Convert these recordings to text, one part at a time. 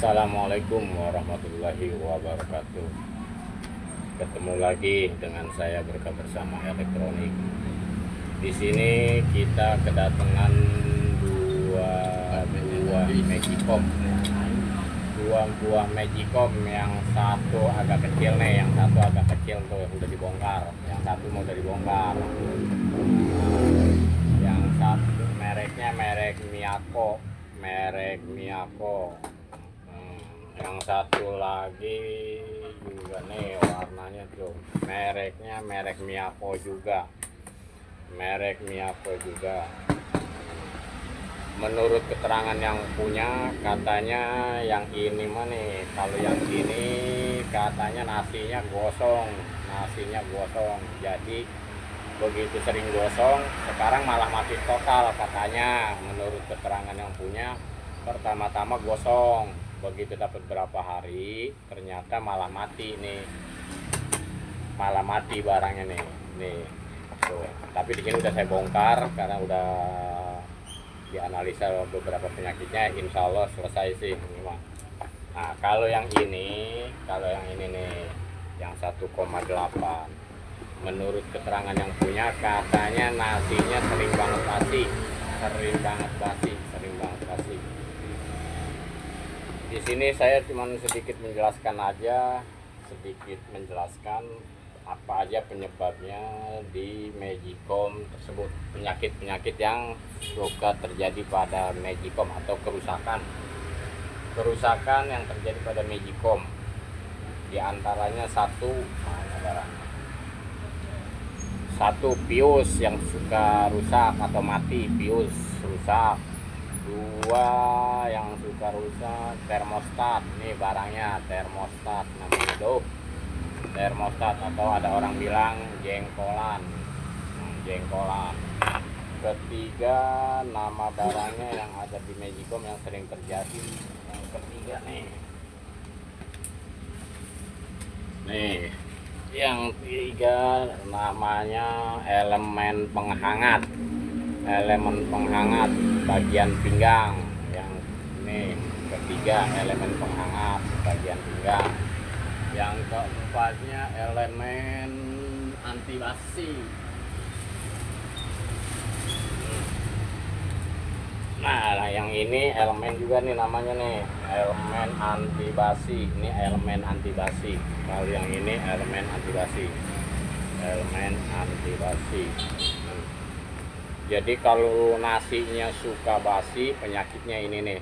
Assalamualaikum warahmatullahi wabarakatuh. Ketemu lagi dengan saya Berkah Bersama Elektronik. Di sini kita kedatangan dua buah Magicom. Yang satu agak kecil nih, yang satu agak kecil tuh udah dibongkar. Yang satu mau udah dibongkar. Yang satu mereknya merek Miyako. Yang satu lagi juga nih warnanya tuh mereknya merek Miyako juga. Menurut keterangan yang punya, katanya yang ini mah nih, kalau yang ini katanya nasinya gosong. Jadi begitu sering gosong, sekarang malah mati total katanya. Menurut keterangan yang punya, pertama-tama gosong, begitu dapat berapa hari ternyata malah mati barangnya nih tuh. Tapi di sini udah saya bongkar karena udah dianalisa beberapa penyakitnya, insya Allah selesai sih ini mah. Nah, kalau yang ini nih yang 1,8, menurut keterangan yang punya katanya nasinya sering banget basi. Di sini saya cuma sedikit menjelaskan apa aja penyebabnya di Magicom tersebut, penyakit yang suka terjadi pada Magicom atau kerusakan yang terjadi pada Magicom. Di antaranya satu pius yang suka rusak atau mati, pius rusak. Dua yang suka rusak termostat, nih barangnya termostat namanya tuh, termostat, atau ada orang bilang jengkolan. Ketiga, nama barangnya yang ada di Magicom yang sering terjadi, yang ketiga nih yang tiga namanya elemen penghangat bagian pinggang. Yang ini ketiga, elemen penghangat bagian pinggang. Yang keempatnya elemen anti basi. Nah, yang ini elemen juga nih namanya nih, elemen anti basi. Ini elemen anti basi. Kalau yang ini elemen anti basi. Jadi kalau nasinya suka basi, penyakitnya ini.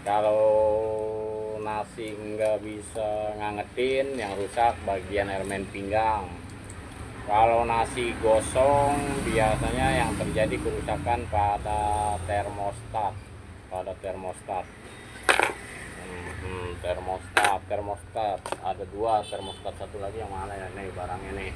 Kalau nasi nggak bisa ngangetin, yang rusak bagian elemen pinggang. Kalau nasi gosong, biasanya yang terjadi kerusakan pada termostat. Termostat ada dua termostat, satu lagi yang mana ya nih barangnya nih.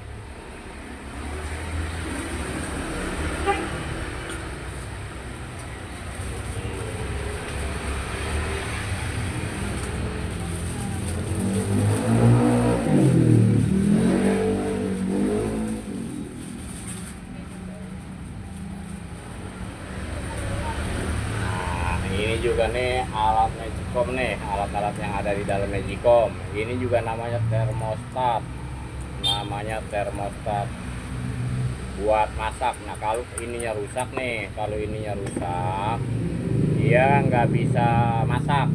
Ini juga nih alat Magicom nih, alat-alat yang ada di dalam Magicom. Ini juga namanya termostat buat masak. Nah, kalau ininya rusak, dia nggak bisa masak,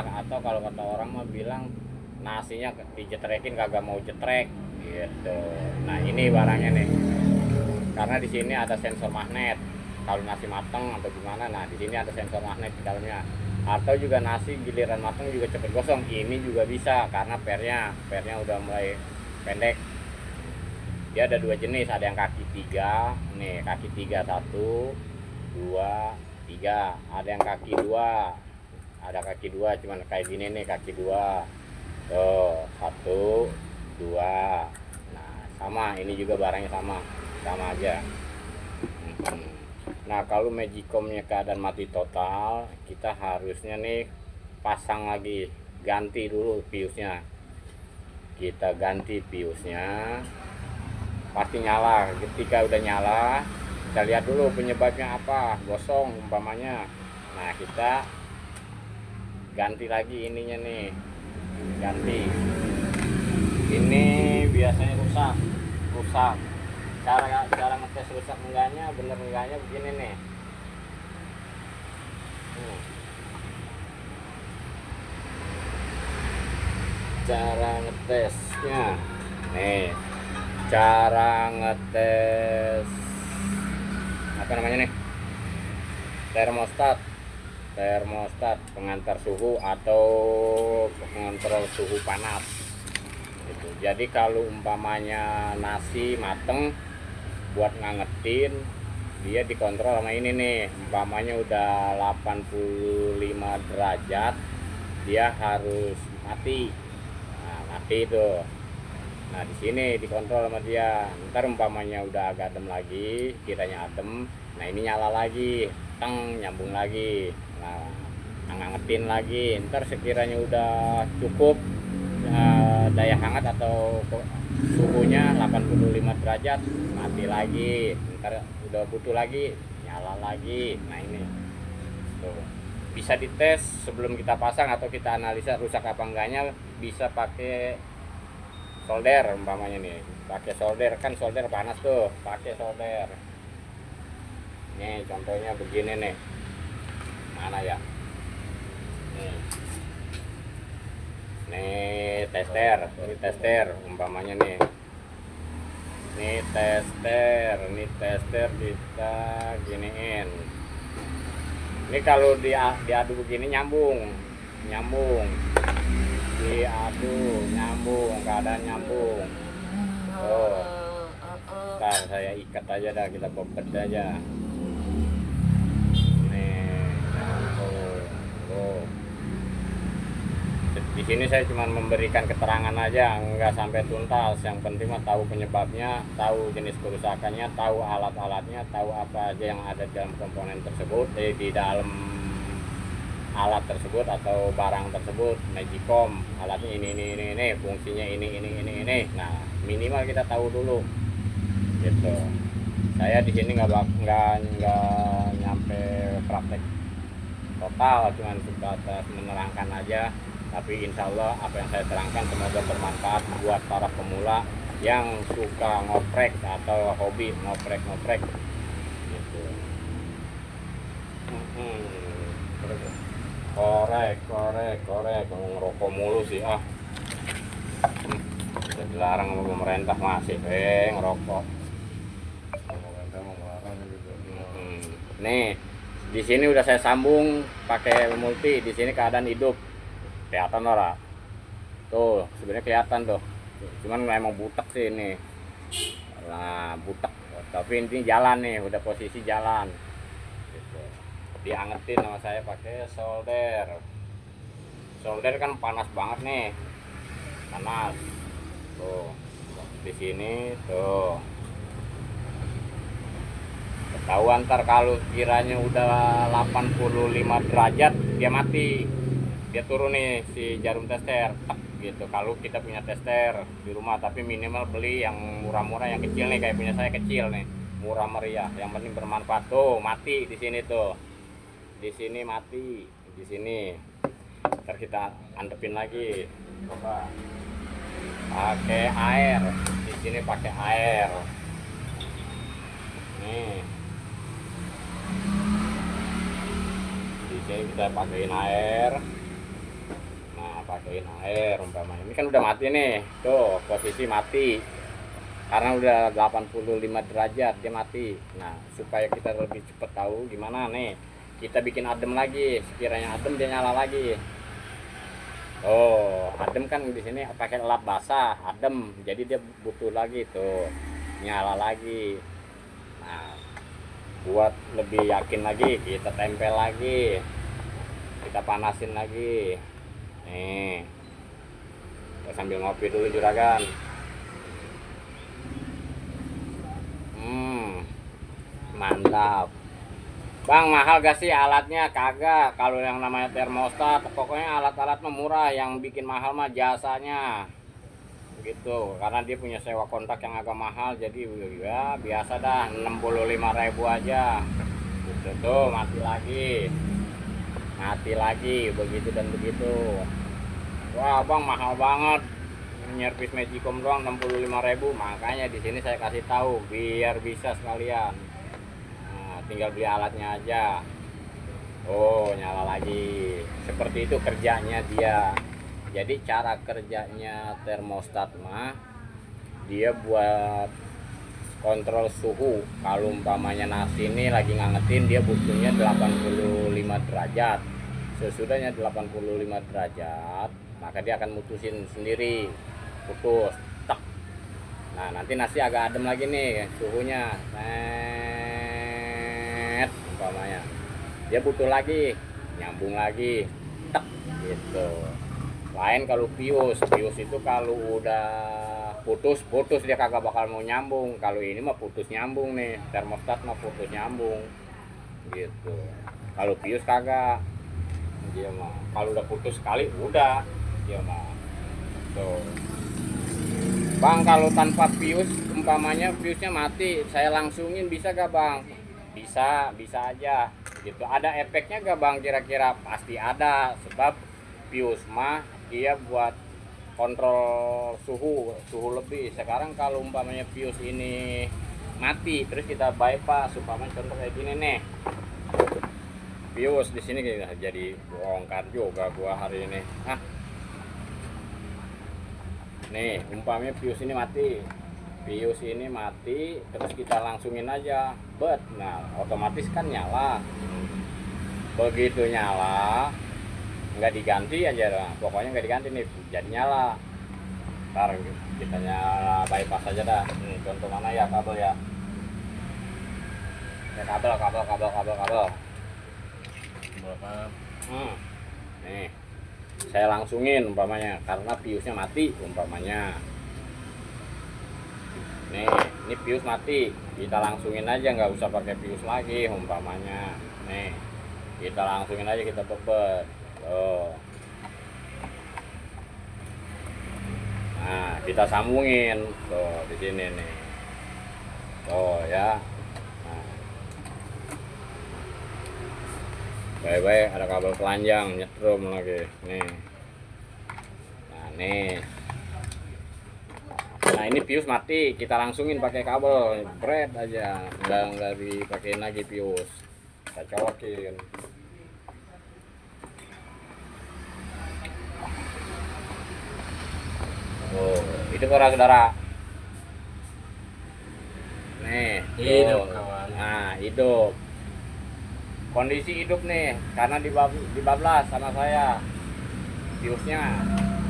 atau kalau kata orang mah bilang nasinya dijetrekin kagak mau jetrek gitu. Nah, ini barangnya nih, karena di sini ada sensor magnet. Kalau nasi matang atau gimana, nah di sini ada sensor magnet di dalamnya. Atau juga nasi giliran matang juga cepet gosong, ini juga bisa karena pernya udah mulai pendek. Dia ada dua jenis, ada yang kaki 3 nih, kaki 3 1 2 3, ada yang kaki 2 cuman kayak gini nih, kaki 2 tuh 1 2. Nah, sama, ini juga barangnya sama aja. Nah, kalau Magicomnya keadaan mati total, kita harusnya nih pasang lagi, ganti dulu piusnya. Kita ganti piusnya, pasti nyala. Ketika udah nyala, kita lihat dulu penyebabnya apa, gosong umpamanya. Nah kita ganti lagi ininya nih, ganti ini biasanya rusak. Cara ngetes rusak enggaknya, bener enggaknya begini nih. Cara ngetesnya nih, cara ngetes apa namanya nih, termostat pengantar suhu atau pengontrol suhu panas gitu. Jadi kalau umpamanya nasi mateng buat ngangetin, dia dikontrol sama ini nih, umpamanya udah 85 derajat dia harus mati. Nah, mati itu. Nah, di sini dikontrol sama dia. Ntar umpamanya udah agak adem lagi, kiranya adem, nah ini nyala lagi, nyambung lagi. Nah, ngangetin lagi. Ntar sekiranya udah cukup daya hangat atau suhunya 85 derajat, mati lagi. Ntar udah butuh lagi, nyala lagi. Nah, ini tuh. Bisa dites sebelum kita pasang atau kita analisa rusak apa enggaknya, bisa pakai solder umpamanya nih, pakai solder, kan solder panas tuh, pakai solder. Nih contohnya begini nih, mana ya, nih tester umpamanya nih, ini tester kita giniin. Ini kalau diadu begini nyambung, diadu nyambung, keadaan nyambung. Ntar saya ikat aja dah, kita bobet aja. Nih, nyambung. Di sini saya cuma memberikan keterangan aja, nggak sampai tuntas. Yang penting mah tahu penyebabnya, tahu jenis kerusakannya, tahu alat-alatnya, tahu apa aja yang ada dalam komponen tersebut, di dalam alat tersebut atau barang tersebut. Magicom alatnya ini, fungsinya ini. Nah, minimal kita tahu dulu gitu. Saya di sini nggak nyampe praktek total, cuma sebatas menerangkan aja. Tapi insya Allah apa yang saya terangkan semoga bermanfaat buat para pemula yang suka ngoprek atau hobi ngoprek gitu. Korek ngerokok mulu sih udah dilarang sama pemerintah masih ngerokok. Nih di sini udah saya sambung pakai multi, di sini keadaan hidup, kelihatan ora tuh, sebenarnya kelihatan tuh, cuman memang butek sih ini. Nah butek, tapi ini jalan nih, udah posisi jalan gitu. Diangetin sama saya pakai solder kan panas banget nih, panas tuh di sini tuh. Ketahuan ntar kalau kiranya udah 85 derajat dia mati, dia turun nih si jarum tester gitu. Kalau kita punya tester di rumah, tapi minimal beli yang murah-murah, yang kecil nih, kayak punya saya kecil nih, murah meriah, yang penting bermanfaat. Tuh mati di sini tuh, di sini mati, di sini. Ntar kita antepin lagi, coba pakai air, di sini pakai air nih. Di sini kita pakein air. Nah, pakein air umpamanya. Ini kan udah mati nih. Tuh, posisi mati. Karena udah 85 derajat dia mati. Nah, supaya kita lebih cepat tahu gimana nih, kita bikin adem lagi. Sekiranya adem dia nyala lagi. Oh, adem kan di sini pakai lap basah, adem. Jadi dia butuh lagi tuh, nyala lagi. Nah, buat lebih yakin lagi, kita tempel lagi, kita panasin lagi. Nih, kita sambil ngopi dulu juragan. Mantap. Bang, mahal gak sih alatnya? Kagak. Kalau yang namanya termostat, pokoknya alat-alat murah. Yang bikin mahal mah jasanya gitu, karena dia punya sewa kontak yang agak mahal. Jadi ya biasa dah, 65.000 aja gitu. Tuh mati lagi. mati lagi begitu dan begitu. Wah bang, mahal banget nyervis Magicom doang 65.000. Makanya di sini saya kasih tahu biar bisa sekalian. Nah, tinggal beli alatnya aja. Oh, nyala lagi. Seperti itu kerjanya dia. Jadi cara kerjanya termostat mah dia buat kontrol suhu. Kalau umpamanya nasi ini lagi ngangetin, dia butuhnya 85 derajat. Sesudahnya 85 derajat, maka dia akan mutusin sendiri, putus, tak. Nah nanti nasi agak adem lagi nih suhunya, net umpamanya, dia butuh lagi, nyambung lagi, tak gitu. Lain kalau pius itu kalau udah putus dia kagak bakal mau nyambung. Kalau ini mah putus nyambung nih, termostat mah putus nyambung gitu. Kalau pius kagak, dia mah kalau udah putus sekali udah dia mah tuh. Bang kalau tanpa pius umpamanya piusnya mati, saya langsungin bisa gak bang? Bisa aja gitu. Ada efeknya gak bang kira-kira? Pasti ada, sebab pius mah dia buat kontrol suhu lebih. Sekarang kalau umpamanya pius ini mati terus kita bypass, umpamanya contoh kayak gini nih, pius di sini jadi bongkar juga gua hari ini. Nih umpamanya pius ini mati, terus kita langsungin aja, nah otomatis kan nyala. Begitu nyala nggak diganti aja lah, pokoknya nggak diganti nih jadi nyala. Ntar kita nyala bypass aja dah. Nih contoh mana ya, kabel ya, kabel nih saya langsungin umpamanya karena piusnya mati umpamanya. Nih ini pius mati, kita langsungin aja, nggak usah pakai pius lagi umpamanya. Nih kita langsungin aja, kita bebet. Nah kita sambungin tuh di sini nih, ya. Baik-baik ada kabel telanjang nyetrum lagi nih. Nah ini pius mati, kita langsungin pakai kabel bret aja, nggak dipakein lagi pius, kita colokin. Itu saudara. Nih hidup kawan. Nah hidup, kondisi hidup nih karena dibablas sama saya piusnya,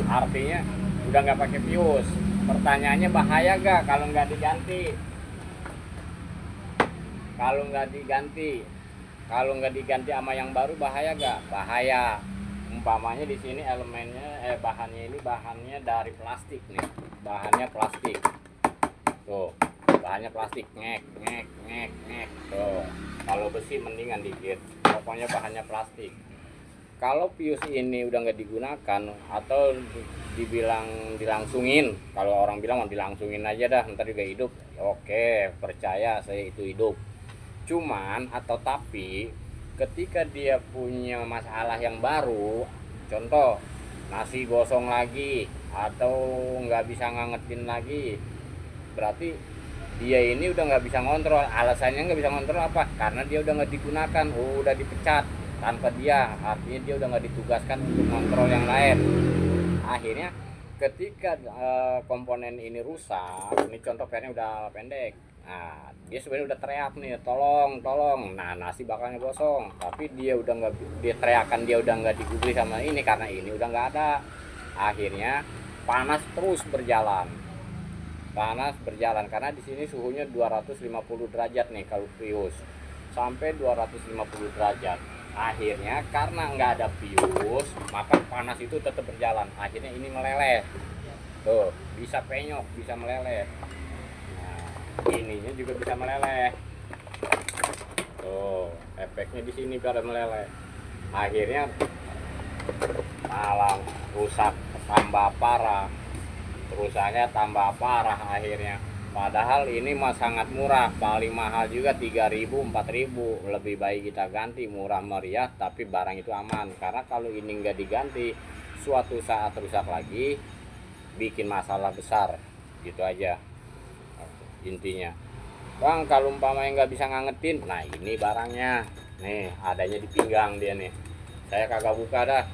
artinya udah nggak pakai pius. Pertanyaannya bahaya gak kalau nggak diganti? Kalau nggak diganti sama yang baru bahaya gak? Bahaya. Umpamanya di sini elemennya bahannya dari plastik nih, bahannya plastik tuh, ngek tuh. Kalau besi mendingan dikit, pokoknya bahannya plastik. Kalau pius ini udah nggak digunakan atau dibilang dilangsungin, kalau orang bilang mau dilangsungin aja dah ntar juga hidup, oke percaya saya itu hidup. Cuman atau tapi ketika dia punya masalah yang baru, contoh nasi gosong lagi atau nggak bisa ngangetin lagi, berarti dia ini udah nggak bisa ngontrol. Alasannya nggak bisa ngontrol apa? Karena dia udah nggak digunakan, udah dipecat tanpa dia, artinya dia udah nggak ditugaskan untuk ngontrol yang lain. Akhirnya ketika komponen ini rusak, ini contoh pernya udah pendek, nah dia sebenarnya udah teriak nih, tolong. Nah nasi bakalnya gosong, tapi dia udah nggak, dia teriakan dia udah nggak digubris sama ini karena ini udah nggak ada. Akhirnya panas terus berjalan karena di sini suhunya 250 derajat nih kalau pius, sampai 250 derajat. Akhirnya karena nggak ada pius, maka panas itu tetap berjalan. Akhirnya ini meleleh tuh, bisa penyok, bisa meleleh. Nah ininya juga bisa meleleh tuh, efeknya di sini pada meleleh. Akhirnya malah rusak, tambah parah, akhirnya Padahal ini mah sangat murah, paling mahal juga 3.000 4.000. Lebih baik kita ganti, murah meriah tapi barang itu aman. Karena kalau ini nggak diganti, suatu saat rusak lagi, bikin masalah besar. Gitu aja intinya. Bang, kalau umpamanya nggak bisa ngangetin, nah ini barangnya. Nih, adanya di pinggang dia nih. Saya kagak buka dah.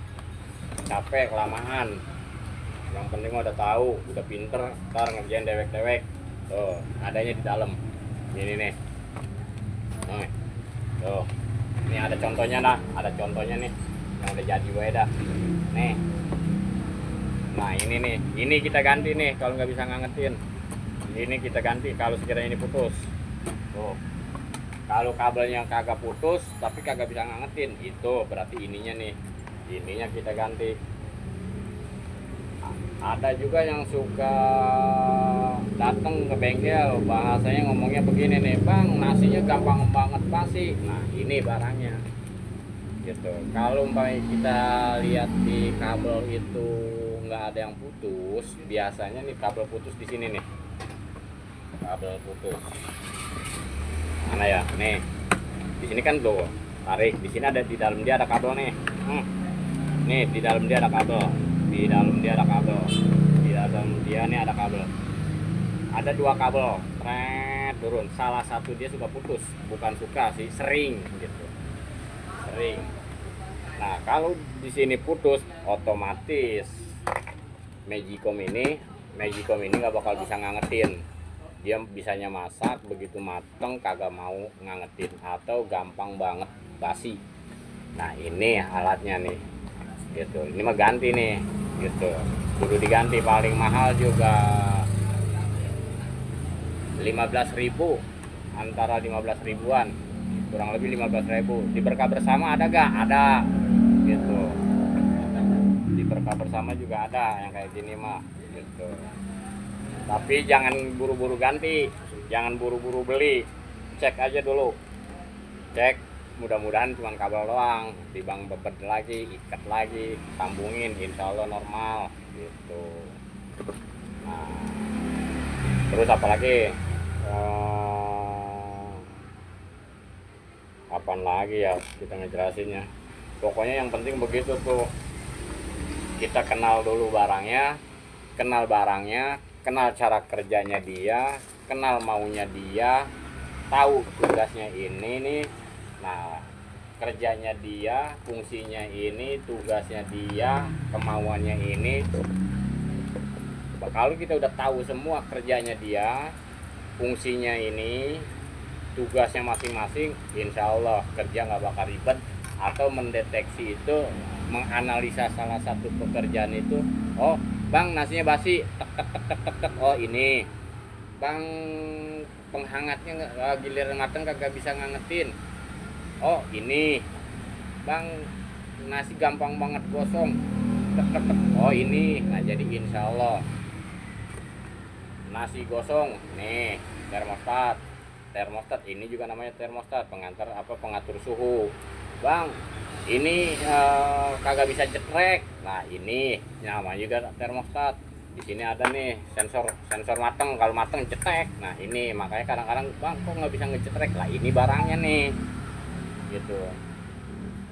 Capek kelamaan. Yang penting udah tahu, udah pinter, ntar ngerjain dewek-dewek. Tuh, adanya di dalam. Ini nih. Tuh. Ini ada contohnya dah, ada contohnya nih. Yang udah jadi wae dah. Nih. Nah, ini nih. Ini kita ganti nih kalau nggak bisa ngangetin. Ini kita ganti kalau sekiranya ini putus. Tuh. Kalau kabelnya kagak putus tapi kagak bisa ngangetin, itu berarti ininya nih. Ininya kita ganti. Ada juga yang suka datang ke bengkel, bahasanya ngomongnya begini nih, bang nasinya gampang banget basi. Nah ini barangnya gitu. Kalau umpamanya kita lihat di kabel itu nggak ada yang putus, biasanya nih kabel putus di sini nih, kabel putus mana ya, nih di sini kan tuh tarik, di sini ada, di dalam dia ada kabel nih. Nih di dalam dia ada kabel, di dalam dia ada kabel, di dalam dia nih ada kabel, ada 2 kabel turun, salah satu dia suka putus, bukan suka sih, sering gitu, sering. Nah kalau di sini putus, otomatis Magicom ini nggak bakal bisa ngangetin. Dia bisanya masak, begitu mateng kagak mau ngangetin atau gampang banget basi. Nah ini alatnya nih gitu, ini mah ganti nih gitu, kudu diganti. Paling mahal juga 15.000, antara 15.000-an, kurang lebih 15.000. Di Berkah Bersama ada gak? Ada gitu, di Berkah Bersama juga ada yang kayak gini mah gitu. Tapi jangan buru-buru ganti, jangan buru-buru beli, cek aja dulu, cek, mudah-mudahan cuma kabel doang, dibang bebet lagi, ikat lagi, sambungin, insya Allah normal gitu. Nah, terus apalagi kapan lagi ya kita ngejelasinnya. Pokoknya yang penting begitu tuh, kita kenal dulu barangnya, kenal barangnya, kenal cara kerjanya dia, kenal maunya dia, tahu tugasnya ini nih. Nah kerjanya dia, fungsinya ini, tugasnya dia, kemauannya ini. Kalau kita udah tahu semua kerjanya dia, fungsinya ini, tugasnya masing-masing, insya Allah kerja nggak bakal ribet. Atau mendeteksi itu, menganalisa salah satu pekerjaan itu, oh bang nasinya basi, tek tek tek tek tek, tek. Oh ini bang penghangatnya giliran mateng kagak bisa ngangetin. Oh ini bang nasi gampang banget gosong, tek tek tek. Oh ini. Nah jadi insya Allah nasi gosong nih, termostat ini juga namanya termostat, pengatur suhu. Bang ini kagak bisa jetrek. Nah ini namanya juga termostat. Di sini ada nih sensor mateng, kalau mateng cetek. Nah ini makanya kadang-kadang bang kok nggak bisa ngecetrek. Lah ini barangnya nih gitu.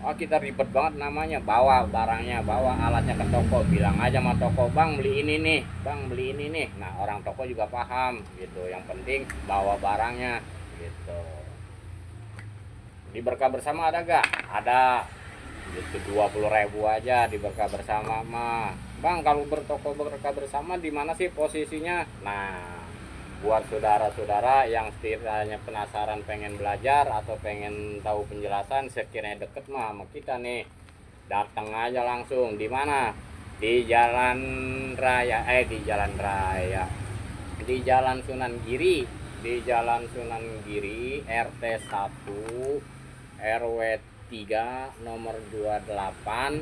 Oh kita ribet banget namanya, bawa barangnya, bawa alatnya ke toko, bilang aja sama toko, bang beli ini nih, bang beli ini nih. Nah orang toko juga paham gitu, yang penting bawa barangnya gitu. Di Berkah Bersama ada gak? Ada gitu, 20.000 aja di Berkah Bersama mah. Bang kalau bertoko Berkah Bersama di mana sih posisinya? Nah buat saudara-saudara yang sekiranya penasaran pengen belajar atau pengen tahu penjelasan, sekiranya deket mah sama kita nih, datang aja langsung. Di mana? Di Jalan Raya, di Jalan Sunan Giri, di Jalan Sunan Giri, RT 1 RW 3 nomor 28,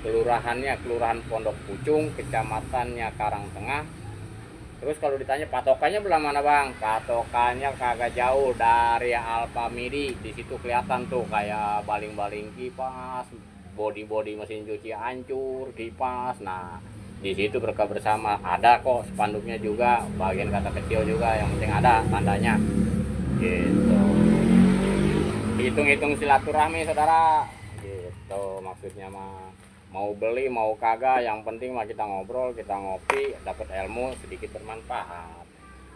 Kelurahan Pondok Pucung, Kecamatannya Karangtengah. Terus kalau ditanya patokannya belah mana bang? Patokannya kagak jauh dari Alfamidi. Di situ kelihatan tuh kayak baling-baling kipas, body mesin cuci hancur, kipas. Nah Di situ berkah bersama. Ada kok spanduknya juga, bagian kata kecil juga, yang penting ada tandanya. Gitu. Hitung-hitung silaturahmi saudara. Gitu maksudnya mah. Mau beli mau kagak, yang penting mah kita ngobrol, kita ngopi, dapat ilmu sedikit bermanfaat.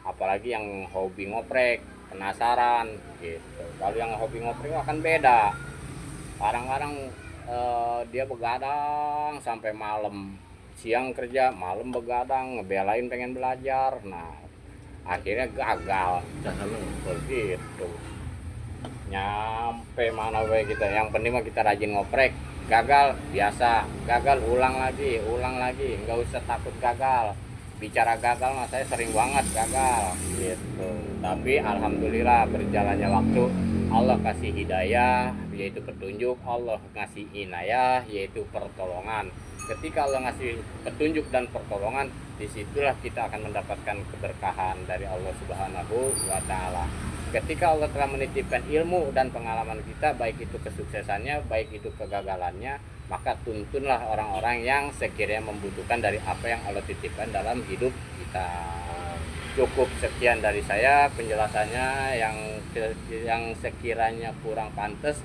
Apalagi yang hobi ngoprek, penasaran gitu. Kalau yang hobi ngoprek akan beda. Kadang-kadang dia begadang sampai malam, siang kerja, malam begadang, ngebelain pengen belajar. Nah, akhirnya gagal. Begitu. Nyampe mana gue kita, yang penting mah kita rajin ngoprek. Gagal biasa, gagal ulang lagi, nggak usah takut gagal. Bicara gagal mah saya sering banget gagal gitu, tapi alhamdulillah berjalannya waktu Allah kasih hidayah yaitu petunjuk, Allah ngasih inayah yaitu pertolongan. Ketika Allah ngasih petunjuk dan pertolongan, disitulah kita akan mendapatkan keberkahan dari Allah Subhanahu wa Ta'ala. Ketika Allah telah menitipkan ilmu dan pengalaman kita, baik itu kesuksesannya, baik itu kegagalannya, maka tuntunlah orang-orang yang sekiranya membutuhkan dari apa yang Allah titipkan dalam hidup kita. Cukup sekian dari saya penjelasannya, yang sekiranya kurang pantas,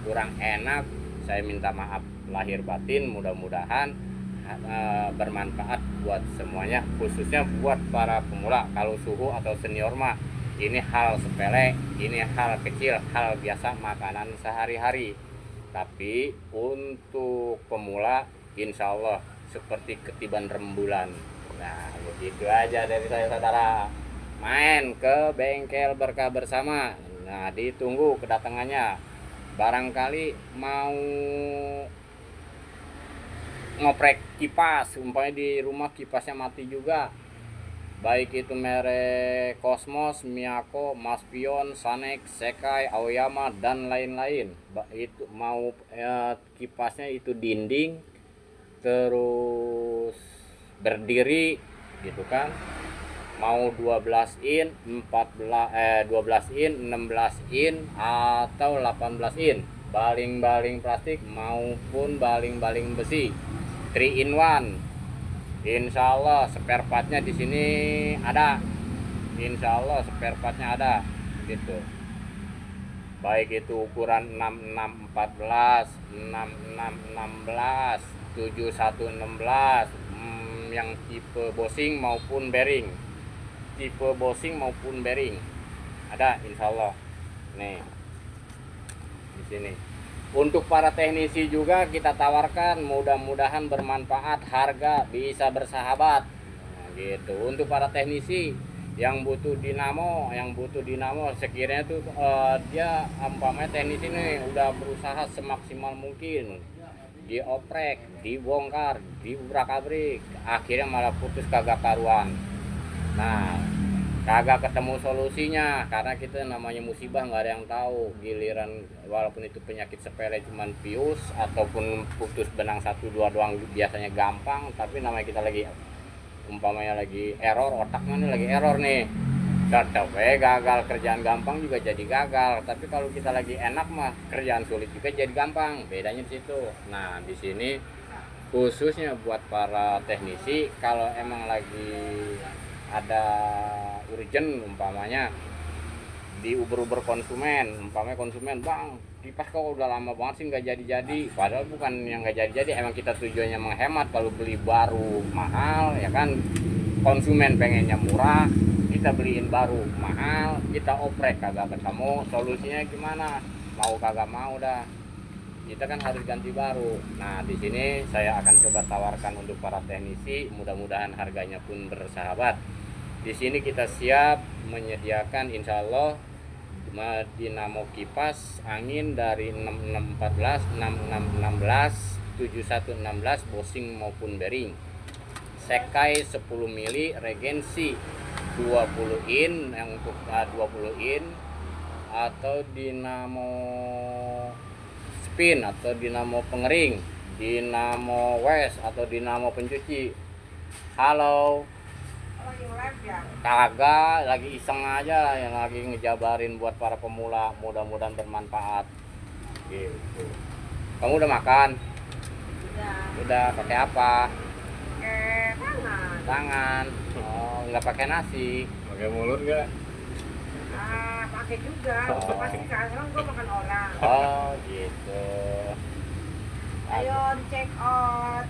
kurang enak, saya minta maaf lahir batin. Mudah-mudahan bermanfaat buat semuanya, khususnya buat para pemula. Kalau suhu atau senior mah ini hal sepele, ini hal kecil, hal biasa, makanan sehari-hari. Tapi untuk pemula insya Allah seperti ketiban rembulan. Nah begitu aja dari saya saudara. Main ke bengkel Berkah Bersama. Nah ditunggu kedatangannya. Barangkali mau ngoprek kipas, umpamanya di rumah kipasnya mati juga, baik itu merek Cosmos, Miyako, Maspion, Sanex, Sekai, Aoyama dan lain-lain. Itu mau kipasnya itu dinding terus berdiri gitu kan. Mau 12 in, 12 in, 16 in atau 18 in. Baling-baling plastik maupun baling-baling besi. 3 in 1. Insya Allah spare partnya di sini ada. Insya Allah spare partnya ada gitu. Baik itu ukuran 6614, 6616, 7116, yang tipe Bossing maupun bearing. Tipe Bossing maupun bearing ada insya Allah. Nih di sini. Untuk para teknisi juga kita tawarkan, mudah-mudahan bermanfaat, harga bisa bersahabat. Nah, gitu. Untuk para teknisi yang butuh dinamo, sekiranya tuh dia umpamanya teknisi ini udah berusaha semaksimal mungkin, dioprek, dibongkar, diubrak-abrik, akhirnya malah putus kagak karuan. Nah, kagak ketemu solusinya karena kita namanya musibah nggak ada yang tahu. Giliran walaupun itu penyakit sepele cuman pius ataupun putus benang 1-2 doang biasanya gampang, tapi namanya kita lagi umpamanya lagi error, otaknya nih lagi error nih, tetap gagal. Kerjaan gampang juga jadi gagal, tapi kalau kita lagi enak mah kerjaan sulit juga jadi gampang, bedanya di situ. Nah di sini khususnya buat para teknisi, kalau emang lagi ada urgent umpamanya diuber-uber konsumen, umpamanya konsumen, bang kipas kok udah lama banget sih nggak jadi-jadi, padahal bukan yang nggak jadi-jadi, emang kita tujuannya menghemat. Kalau beli baru mahal ya kan, konsumen pengennya murah, kita beliin baru mahal, kita oprek kagak ketemu solusinya gimana, mau kagak mau dah, kita kan harus ganti baru. Nah di sini saya akan coba tawarkan untuk para teknisi, mudah-mudahan harganya pun bersahabat. Di sini kita siap menyediakan insya Allah dinamo kipas angin dari 6614, 6616, 7116 Bossing maupun bearing. Sekai 10 mili, regensi 20 in, yang untuk 20 in, atau dinamo spin atau dinamo pengering, dinamo wes atau dinamo pencuci. Halo. Kagak, lagi iseng aja, yang lagi ngejabarin buat para pemula, mudah-mudahan bermanfaat gitu. Kamu udah makan? Udah pakai apa? Pakai tangan. Oh, nggak pakai nasi. Pakai mulut nggak? Pakai juga. Oh. Pasti kan gue makan orang. Oh gitu. Ayo check out.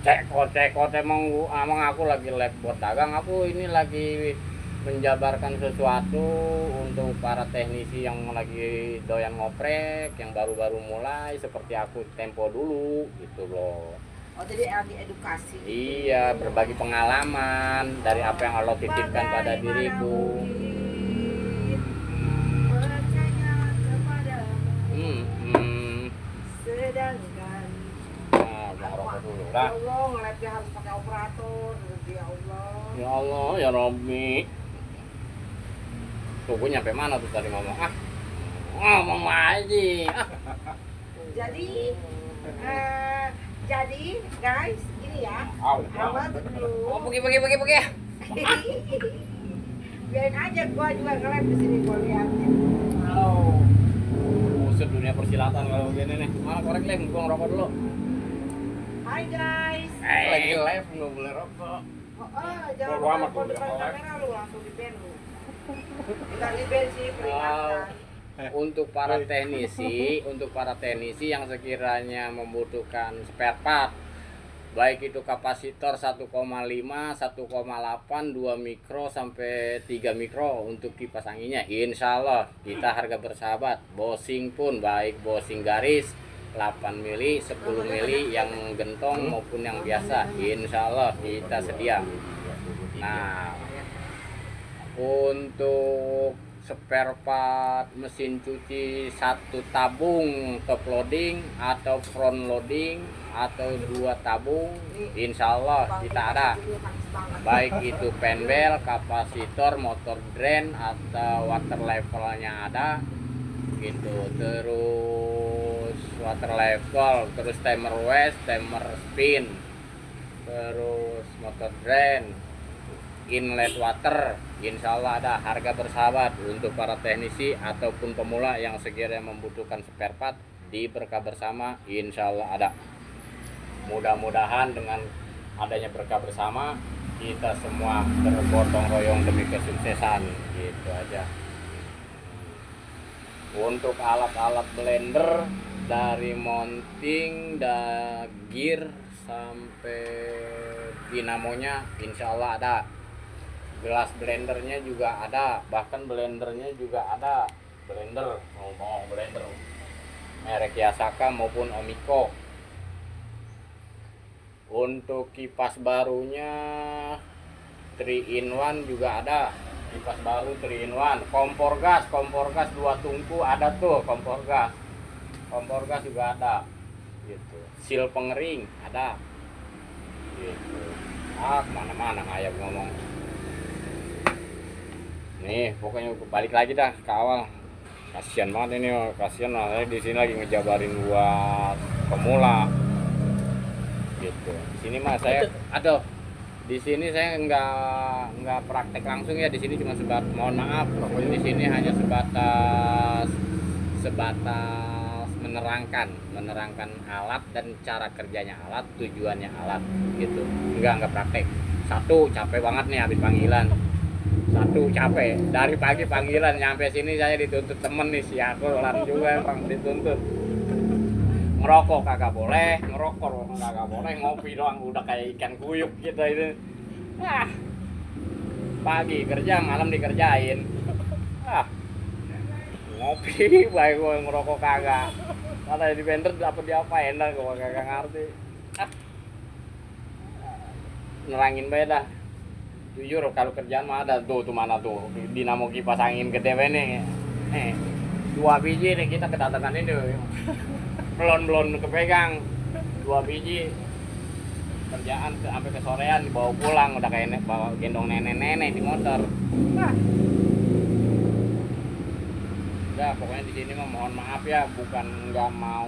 Cekot emang aku lagi live buat dagang. Aku ini lagi menjabarkan sesuatu untuk para teknisi yang lagi doyan ngoprek, yang baru-baru mulai seperti aku tempo dulu gitu loh. Oh jadi lagi edukasi. Iya, berbagi pengalaman dari apa yang Allah titipkan pada diriku. Percaya kepadamu. Sedangkan Nah, jangan rokok dulu ya dah. Allah, nge-live harus pakai operator. Ya Allah. Ya Allah, ya Robbi. Tuh, gue nyampe mana tuh tadi ngomong? Ngomong aja. Jadi guys, ini ya. Au. Awal dulu. Oh, pergi. Biarin aja gua juga nge-live di sini gua liatin. Oh. Buset, dunia persilatan kalau begini nih. Mana korek lem, gua ngerokok dulu. Hai guys. Lagi live nggak boleh rokok. Jangan Gua amat lupa udah depan nge-live. kamera lu langsung di ban lu. Entar di ban sih peringatan. Untuk para teknisi yang sekiranya membutuhkan spare part, baik itu kapasitor 1,5, 1,8, 2 mikro sampai 3 mikro untuk kipas anginnya, insya Allah kita harga bersahabat. Bosing pun baik bosing garis 8 mili, 10 mili yang gentong maupun yang biasa, insya Allah kita sedia. Nah, untuk spare part mesin cuci satu tabung top loading atau front loading atau 2 tabung, insya Allah kita ada. Baik itu penbel, kapasitor, motor drain atau water levelnya ada gitu. Terus water level, terus timer waste, timer spin, terus motor drain, inlet water, insya Allah ada. Harga bersahabat untuk para teknisi ataupun pemula yang sekiranya membutuhkan spare part di Berkah Bersama, insya Allah ada. Mudah-mudahan dengan adanya Berkah Bersama kita semua bergotong royong demi kesuksesan, gitu aja. Untuk alat-alat blender dari mounting, gear sampai dinamonya insya Allah ada. Gelas blendernya juga ada, bahkan blendernya juga ada. Blender, ngomong blender merek Yasaka maupun Omiko. Untuk kipas barunya 3 in 1 juga ada. Kipas baru 3 in 1. Kompor gas 2 tungku ada tuh, kompor gas juga ada gitu. Seal pengering ada gitu. Kemana-mana ayam ngomong. Nih, pokoknya balik lagi dah ke awal. Kasihan banget ini, kasihan lah. Saya di sini lagi ngejabarin buat pemula. Gitu. Di sini mah saya, di sini saya nggak praktek langsung ya. Di sini cuma mohon maaf. Di sini hanya sebatas menerangkan alat dan cara kerjanya alat, tujuannya alat, gitu. Nggak praktek. Satu, capek banget nih habis panggilan. Dari pagi panggilan nyampe sini saya dituntut temen nih, si aku lan juga emang dituntut. Ngerokok kagak boleh, ngopi doang udah kayak ikan kuyuk gitu itu. Pagi kerja, malam dikerjain. Ngopi baik gue, ngerokok kagak. Kata di vendor dapat diapain dah, gue kagak ngerti. Nerangin beda. Jujur kalau kerjaan mah ada tuh mana tuh dinamo kipas angin gede nih. 2 biji nih kita kedatangan ini. Belum kepegang 2 biji. Kerjaan sampai ke sorean dibawa pulang udah kayak bawa gendong nenek-nenek di motor. Udah pokoknya di sini mah mohon maaf ya, bukan nggak mau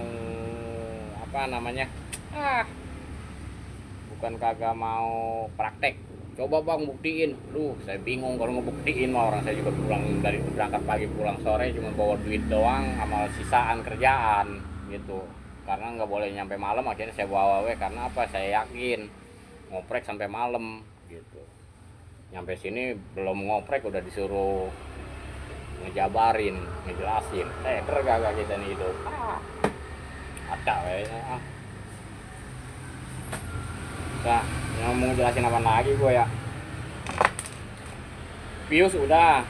bukan kagak mau praktek. Coba bang buktiin. Saya bingung kalau ngebuktiin mah, orang saya juga berangkat pagi pulang sore cuma bawa duit doang sama sisaan kerjaan gitu. Karena nggak boleh nyampe malam, akhirnya saya bawa karena apa? Saya yakin ngoprek sampai malam gitu. Nyampe sini belum ngoprek udah disuruh ngejabarin, ngejelasin. Kagak kita nih hidup. Ada kayaknya. Nah, yang mau jelasin apa lagi gue ya? Pius udah,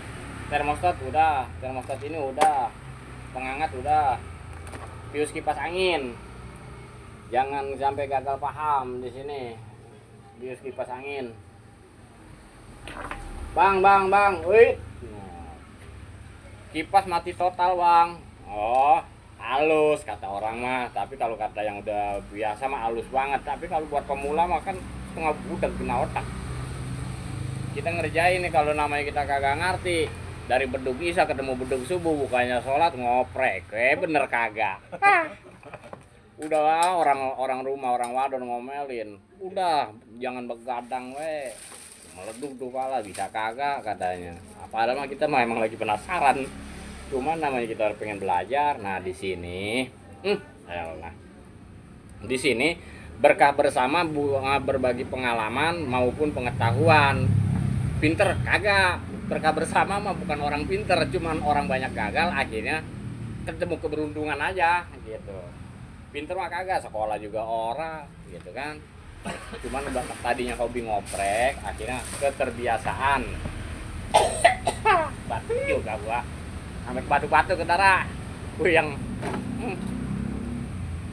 termostat udah, termostat ini udah, penghangat udah, pius kipas angin. Jangan sampai gagal paham di sini. Pius kipas angin. Bang, wih. Kipas mati total, Bang. Oh, halus kata orang mah, tapi kalau kata yang udah biasa mah halus banget. Tapi kalau buat pemula mah kan setengah budak kena otak. Kita ngerjain nih kalau namanya kita kagak ngerti. Dari beduk isya ketemu beduk subuh, bukannya sholat ngoprek. Bener kagak. Udah lah, orang rumah, orang wadon ngomelin. Udah, jangan begadang we. Meleduk tuh pala, bisa kagak katanya. Padahal mah kita mah emang lagi penasaran. Cuman namanya kita pengen belajar. Nah, di sini ayolah. Di sini berkah bersama berbagi pengalaman maupun pengetahuan. Pinter kagak. Berkah bersama mah bukan orang pinter, cuman orang banyak gagal akhirnya ketemu keberuntungan aja gitu. Pinter mah kagak, sekolah juga ora gitu kan. Cuman tadinya hobi ngoprek, akhirnya keterbiasaan. Batuk juga gua. Sampai batu-batu ke darah. Gua yang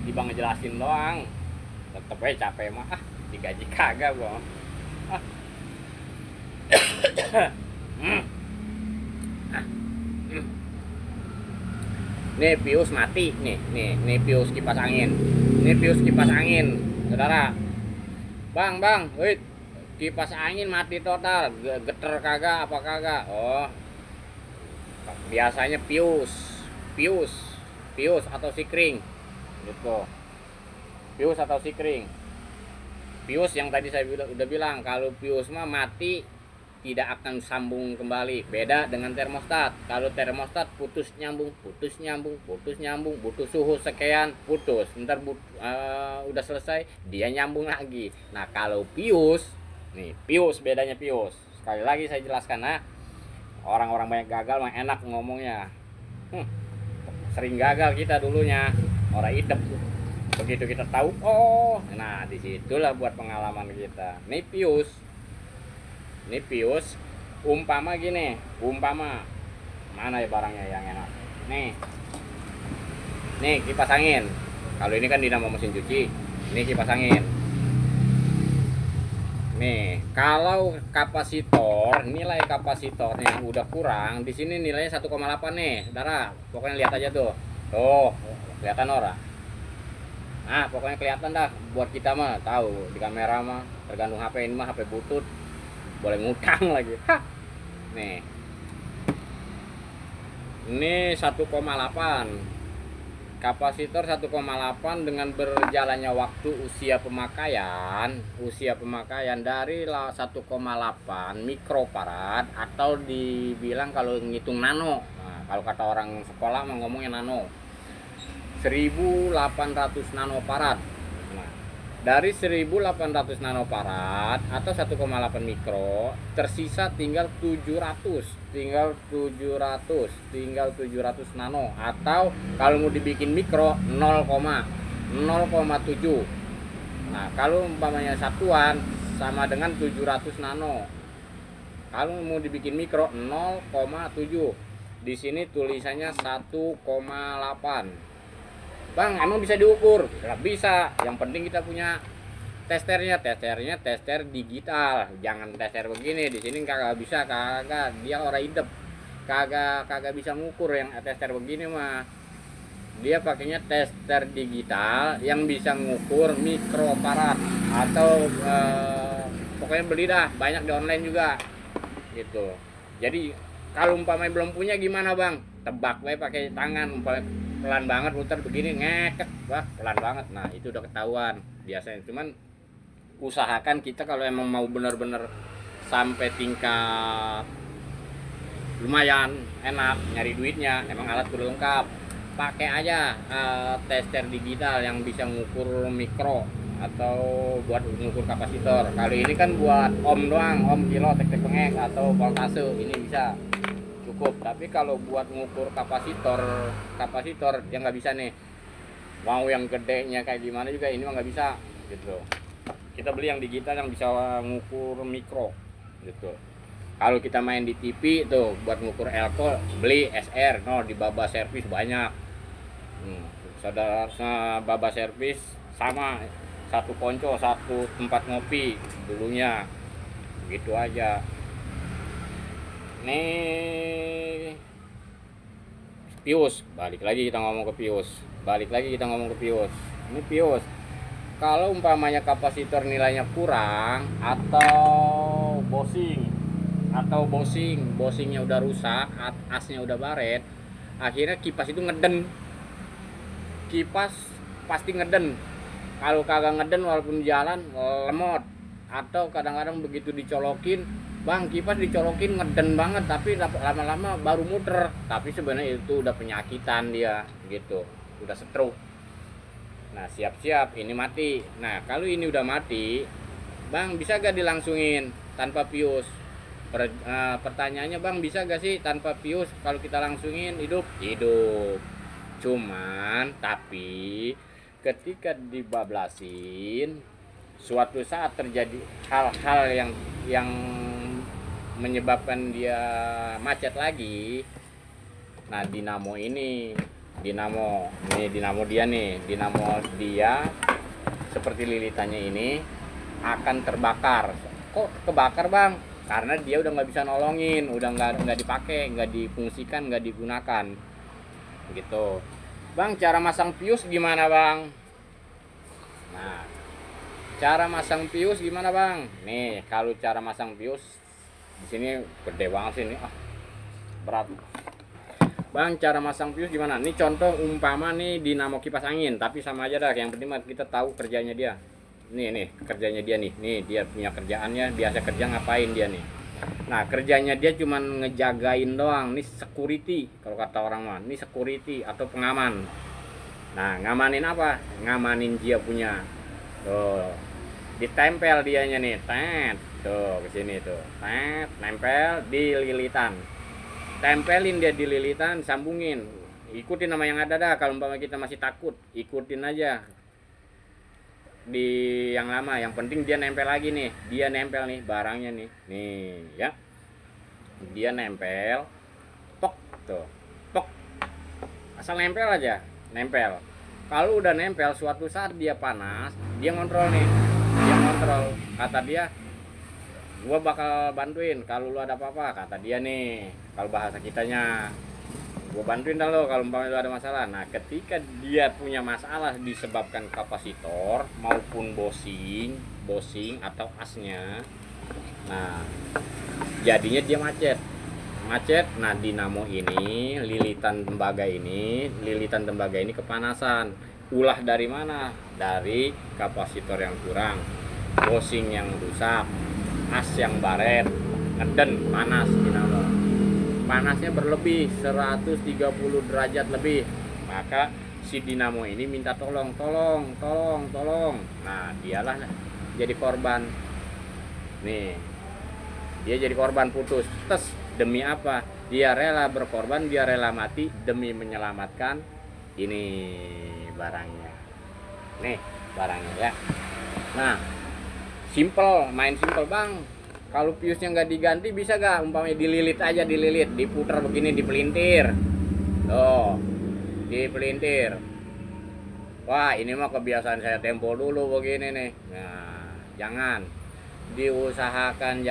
tiba ngejelasin doang. Tetep aja capek mah. Digaji kagak gua. Nih pius mati nih pius kipas angin. Ini pius kipas angin, saudara. Bang, wait. Kipas angin mati total, geter kagak apa kagak? Oh. Biasanya pius atau sikring. Gitu. Pius atau sikring. Pius yang tadi saya udah bilang, kalau pius mah mati tidak akan sambung kembali. Beda dengan termostat. Kalau termostat putus nyambung, butuh suhu sekian, putus. Ntar udah selesai, dia nyambung lagi. Nah, kalau pius, nih pius bedanya pius. Sekali lagi saya jelaskan, orang-orang banyak gagal mah enak ngomongnya. Sering gagal kita dulunya, orang idep. Begitu kita tahu, oh, nah disitulah buat pengalaman kita. Nih pius, umpama gini, mana ya barangnya yang enak? Nih kipas angin. Kalau ini kan dinamo mesin cuci, ini kipas angin. Nih, kalau kapasitor, nilai kapasitornya udah kurang, di sini nilainya 1,8 nih, saudara. Pokoknya lihat aja tuh. Tuh, kelihatan ora? Nah, pokoknya kelihatan dah. Buat kita mah tahu di kamera mah, tergantung HP ini mah HP butut. Boleh ngutang lagi. Nih. Ini 1,8. Kapasitor 1,8 dengan berjalannya waktu usia pemakaian dari 1,8 mikrofarad atau dibilang kalau ngitung nano. Nah, kalau kata orang sekolah mah ngomongnya nano. 1800 nanofarad. Nah, dari 1800 nanofarad atau 1,8 mikro tersisa tinggal 700 nano, atau kalau mau dibikin mikro 0,7. Nah, kalau umpamanya satuan sama dengan 700 nano. Kalau mau dibikin mikro 0,7. Di sini tulisannya 1,8. Bang, emang bisa diukur? Nggak bisa. Yang penting kita punya tester digital. Jangan tester begini. Di sini kagak bisa, kagak. Dia orang hidup. Kagak bisa ngukur yang tester begini mah. Dia pakainya tester digital yang bisa ngukur mikrofarad atau pokoknya beli dah, banyak di online juga. Gitu. Jadi kalau umpamanya belum punya gimana, Bang? Tebak we pakai tangan, umpamanya pelan banget muter begini ngekek, wah pelan banget. Nah, itu udah ketahuan biasanya. Cuman usahakan kita kalau emang mau bener-bener sampai tingkat lumayan enak nyari duitnya, emang alat kudu lengkap, pakai aja tester digital yang bisa ngukur mikro atau buat mengukur kapasitor. Kali ini kan buat ohm doang, ohm, kilo, tek pengek atau voltase ini bisa cukup. Tapi kalau buat mengukur kapasitor yang nggak bisa nih. Mau yang gedenya kayak gimana juga ini mah nggak bisa gitu. Kita beli yang digital yang bisa mengukur mikro gitu. Kalau kita main di TV tuh buat mengukur elko beli SR, no di Baba Servis banyak. Saudara Baba Servis sama satu ponco satu tempat ngopi dulunya gitu aja. Nih Pius, balik lagi kita ngomong ke Pius. Ini Pius. Kalau umpamanya kapasitor nilainya kurang atau bosingnya udah rusak, asnya udah baret, akhirnya kipas itu ngeden. Kipas pasti ngeden. Kalau kagak ngeden walaupun jalan lemot. Atau kadang-kadang begitu dicolokin, bang kipas dicolokin ngeden banget tapi lama-lama baru muter. Tapi sebenarnya itu udah penyakitan dia gitu, udah stroke. Nah siap-siap ini mati. Nah kalau ini udah mati, bang bisa gak dilangsungin tanpa pius? Pertanyaannya bang bisa gak sih tanpa pius kalau kita langsungin hidup? Cuman tapi ketika dibablasin suatu saat terjadi hal-hal yang menyebabkan dia macet lagi. Nah dinamo dia seperti lilitannya ini akan terbakar. Kok kebakar bang? Karena dia udah nggak bisa nolongin, udah nggak dipakai, nggak difungsikan, nggak digunakan gitu. Bang cara masang pius gimana bang? Nah cara masang pius gimana bang? Nih kalau cara masang pius di sini gede banget sih ini, berat. Bang cara masang pius gimana? Ini contoh umpama nih dinamo kipas angin, tapi sama aja dah. Yang penting kita tahu kerjanya dia. Nih kerjanya dia nih. Nih dia punya kerjaannya, biasa kerja ngapain dia nih. Nah kerjanya dia cuman ngejagain doang. Nih security kalau kata orang mah. Nih security atau pengaman. Nah ngamanin apa? Ngamanin dia punya. Tuh ditempel dianya nih. Tuh kesini tuh. Nempel di lilitan. Tempelin dia di lilitan, sambungin. Ikutin nama yang ada dah. Kalau umpama kita masih takut, ikutin aja di yang lama. Yang penting dia nempel lagi nih. Dia nempel nih barangnya nih. Nih ya. Dia nempel. Tok tuh. Tok. Asal nempel aja. Nempel. Kalau udah nempel suatu saat dia panas, dia ngontrol nih. Dia ngontrol. Kata dia, gua bakal bantuin kalau lu ada apa-apa, kata dia nih. Kalau bahasa kitanya, gua bantuin dah lo kalau umpamanya lu ada masalah. Nah ketika dia punya masalah disebabkan kapasitor maupun bosing atau asnya, nah jadinya dia macet. Nah dinamo ini lilitan tembaga ini kepanasan. Ulah dari mana? Dari kapasitor yang kurang, bosing yang rusak, as yang baret, ngeden, panas dinamo. Panasnya berlebih 130 derajat lebih. Maka si dinamo ini minta tolong. Nah dialah jadi korban. Nih dia jadi korban putus. Demi apa? Dia rela berkorban, dia rela mati demi menyelamatkan ini barangnya. Nih barangnya ya. Nah main simple bang. Kalau piusnya nggak diganti bisa gak umpamanya dililit, diputar begini, dipelintir. Tuh, dipelintir. Wah ini mah kebiasaan saya tempo dulu begini nih. Nah jangan, diusahakan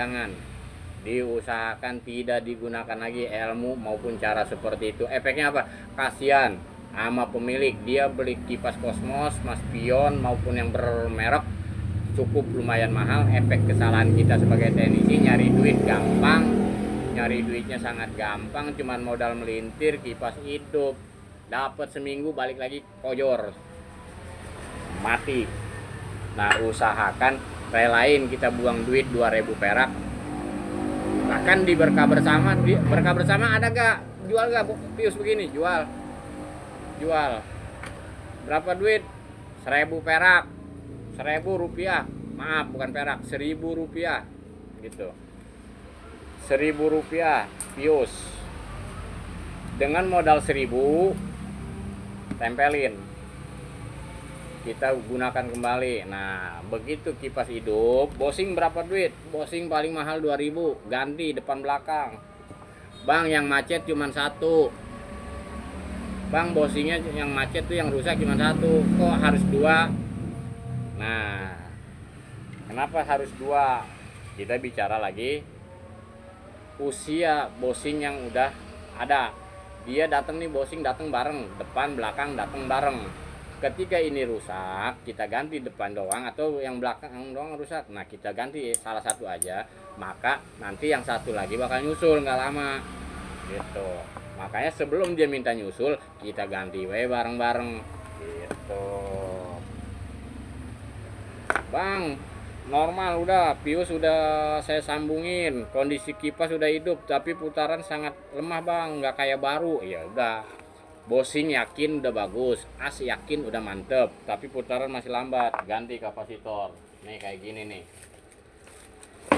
tidak digunakan lagi ilmu maupun cara seperti itu. Efeknya apa? Kasihan sama pemilik, dia beli kipas Cosmos, Mas Pion maupun yang bermerek cukup lumayan mahal. Efek kesalahan kita sebagai teknisi nyari duitnya sangat gampang, cuman modal melintir, kipas hidup, dapat seminggu balik lagi koyor, mati. Nah usahakan relain kita buang duit 2.000 perak. Bahkan di berkah bersama ada gak? Jual gak pius begini? Jual. Berapa duit? 1.000 perak. Rp1.000, maaf bukan perak, Rp1.000 gitu. Rp1.000 pius. Dengan modal 1.000 tempelin, kita gunakan kembali. Nah begitu kipas hidup. Bosing berapa duit? Bosing paling mahal 2.000, ganti depan belakang. Bang yang macet cuma satu, bang bosingnya yang macet tuh yang rusak cuma satu, kok harus dua? Nah kenapa harus dua? Kita bicara lagi usia bosing yang udah ada. Dia datang nih, bosing datang bareng, depan belakang datang bareng. Ketika ini rusak, kita ganti depan doang, atau yang belakang doang rusak, nah kita ganti salah satu aja, maka nanti yang satu lagi bakal nyusul nggak lama gitu. Makanya sebelum dia minta nyusul, kita ganti bareng-bareng gitu. Bang normal udah, pius udah saya sambungin, kondisi kipas udah hidup tapi putaran sangat lemah bang, nggak kayak baru. Ya udah, bosing yakin udah bagus, as yakin udah mantep, tapi putaran masih lambat, ganti kapasitor. Nih kayak gini nih,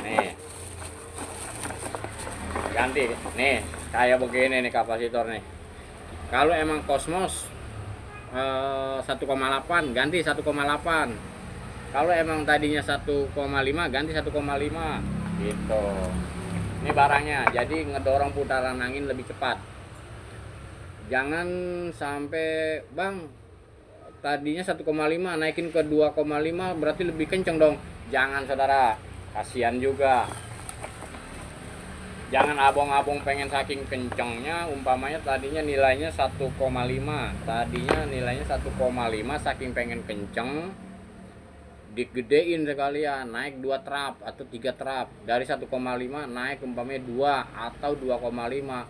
nih ganti nih kayak begini nih kapasitor nih. Kalau emang Cosmos 1,8 ganti 1,8. Kalau emang tadinya 1,5 ganti 1,5 gitu. Ini barangnya, jadi ngedorong putaran angin lebih cepat. Jangan sampai bang tadinya 1,5 naikin ke 2,5 berarti lebih kenceng dong. Jangan saudara, kasihan juga. Jangan abong-abong pengen saking kencengnya, umpamanya tadinya nilainya 1,5, tadinya nilainya 1,5 saking pengen kenceng, digedein sekalian, naik 2 trap atau 3 trap, dari 1,5 naik umpamanya 2 atau 2,5,